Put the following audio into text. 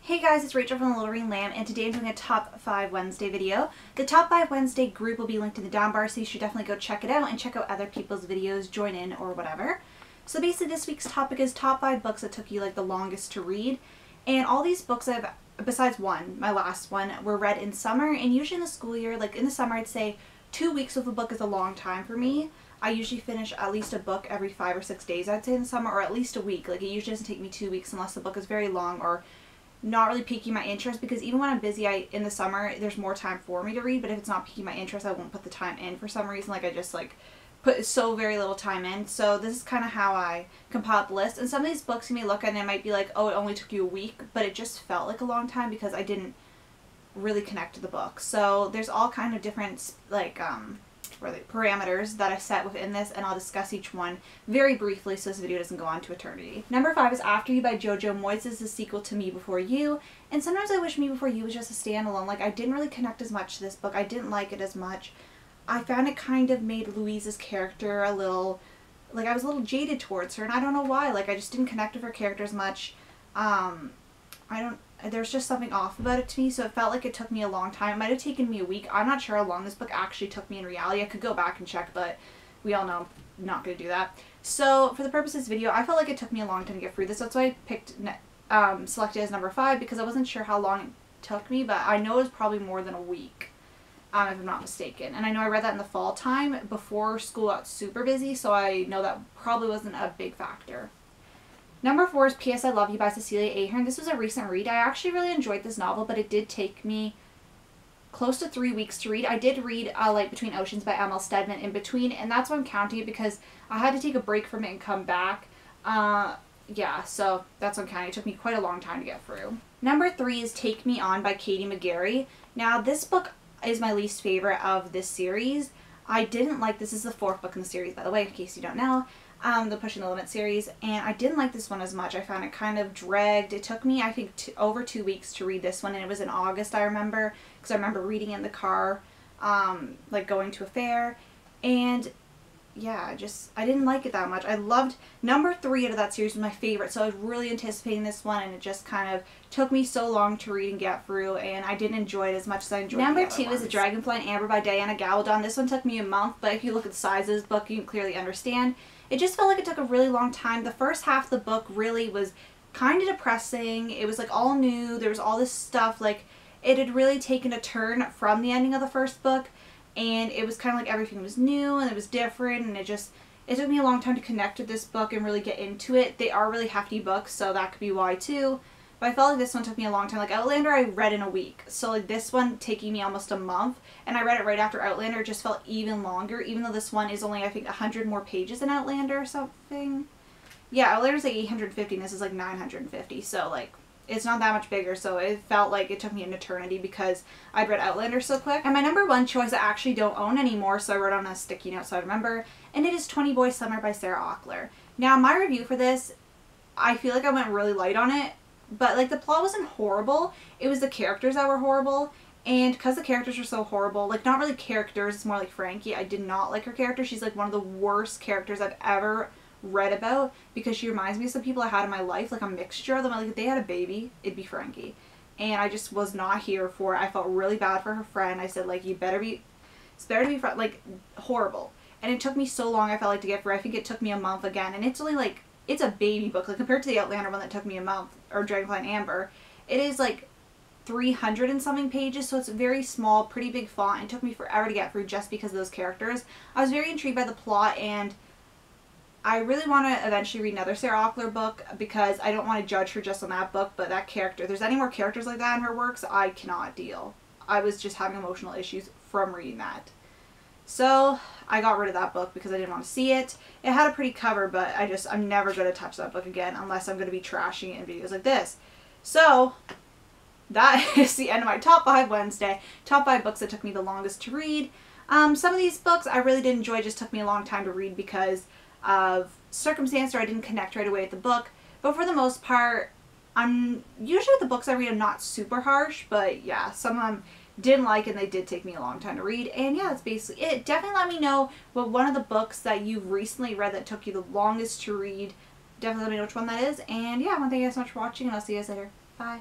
Hey guys, it's Rachel from the Little Green Lamb, and today I'm doing a Top 5 Wednesday video. The Top 5 Wednesday group will be linked in the down bar, so you should definitely go check it out and check out other people's videos, join in, or whatever. So basically this week's topic is top 5 books that took you like the longest to read. And all these books besides one, my last one, were read in summer, and usually in the school year, like in the summer I'd say 2 weeks with a book is a long time for me. I usually finish at least a book every 5 or 6 days, I'd say, in the summer, or at least a week. Like it usually doesn't take me 2 weeks unless the book is very long or not really piquing my interest, because even when I'm busy in the summer there's more time for me to read, but if it's not piquing my interest I won't put the time in for some reason. Like I just put so very little time in. So this is kind of how I compiled the list. And some of these books you may look at and it might be like, oh, it only took you a week, but it just felt like a long time because I didn't really connect to the book. So there's all kind of different parameters that I set within this, and I'll discuss each one very briefly so this video doesn't go on to eternity. Number 5 is After You by Jojo Moyes. This is the sequel to Me Before You, and sometimes I wish Me Before You was just a standalone. Like I didn't really connect as much to this book. I didn't like it as much. I found it kind of made Louise's character a little, like I was a little jaded towards her, and I don't know why. Like I just didn't connect with her character as much. There's just something off about it to me, so it felt like it took me a long time. It might have taken me a week. I'm not sure how long this book actually took me in reality. I could go back and check, but we all know I'm not going to do that. So for the purpose of this video, I felt like it took me a long time to get through this. That's why I picked, selected as number 5, because I wasn't sure how long it took me, but I know it was probably more than a week, if I'm not mistaken. And I know I read that in the fall time before school got super busy, so I know that probably wasn't a big factor. Number 4 is P.S. I Love You by Cecilia Ahern. This was a recent read. I actually really enjoyed this novel, but it did take me close to 3 weeks to read. I did read Light Between Oceans by M.L. Stedman in between, and that's why I'm counting it, because I had to take a break from it and come back. Yeah, so that's what I'm counting. It took me quite a long time to get through. Number 3 is Take Me On by Katie McGarry. Now, this book is my least favorite of this series. I didn't like this. This is the 4th book in the series, by the way, in case you don't know. The Pushing the Limit series, and I didn't like this one as much. I found it kind of dragged. It took me, I think, over 2 weeks to read this one, and it was in August, I remember, because I remember reading it in the car, like going to a fair, and yeah, I didn't like it that much. I loved number 3 out of that series was my favorite, so I was really anticipating this one, and it just kind of took me so long to read and get through, and I didn't enjoy it as much as I enjoyed Number 2 is The Dragonfly and Amber by Diana Gabaldon. This one took me a month, but if you look at the size of this book, you can clearly understand. It just felt like it took a really long time. The first half of the book really was kind of depressing. It was like all new. There was all this stuff. Like it had really taken a turn from the ending of the first book, and it was kind of like everything was new and it was different, and it took me a long time to connect with this book and really get into it. They are really hefty books, so that could be why too. But I felt like this one took me a long time. Like Outlander I read in a week, so like this one taking me almost a month, and I read it right after Outlander. It just felt even longer, even though this one is only, I think, 100 more pages than Outlander or something. Yeah, Outlander's like 850 and this is like 950, so like it's not that much bigger, so it felt like it took me an eternity because I'd read Outlander so quick. And my number 1 choice I actually don't own anymore, so I wrote on a sticky note so I remember, and it is 20 Boys Summer by Sarah Auckler. Now my review for this, I feel like I went really light on it, but like the plot wasn't horrible. It was the characters that were horrible, and because the characters were so horrible, like not really characters, it's more like Frankie. I did not like her character. She's like one of the worst characters I've ever read about, because she reminds me of some people I had in my life, like a mixture of them. Like if they had a baby, it'd be Frankie, and I just was not here for it. I felt really bad for her friend. I said like, it's better to be like horrible, and it took me so long, I felt like, to get through. I think it took me a month again, and it's only like, it's a baby book. Like compared to the Outlander one that took me a month, or Dragonfly and Amber, it is like 300 and something pages, so it's very small, pretty big font, and it took me forever to get through just because of those characters. I was very intrigued by the plot, and I really want to eventually read another Sarah Auckler book, because I don't want to judge her just on that book, but that character, if there's any more characters like that in her works, I cannot deal. I was just having emotional issues from reading that. So I got rid of that book because I didn't want to see it. It had a pretty cover, but I'm never going to touch that book again unless I'm going to be trashing it in videos like this. So that is the end of my Top 5 Wednesday. Top 5 books that took me the longest to read. Some of these books I really did enjoy, just took me a long time to read because of circumstance, or I didn't connect right away with the book. But for the most part, usually with the books I read, I'm not super harsh, but yeah, some of them didn't like, and they did take me a long time to read. And yeah, that's basically it. Definitely let me know what one of the books that you've recently read that took you the longest to read. Definitely let me know which one that is. And yeah, I want to thank you guys so much for watching, and I'll see you guys later. Bye.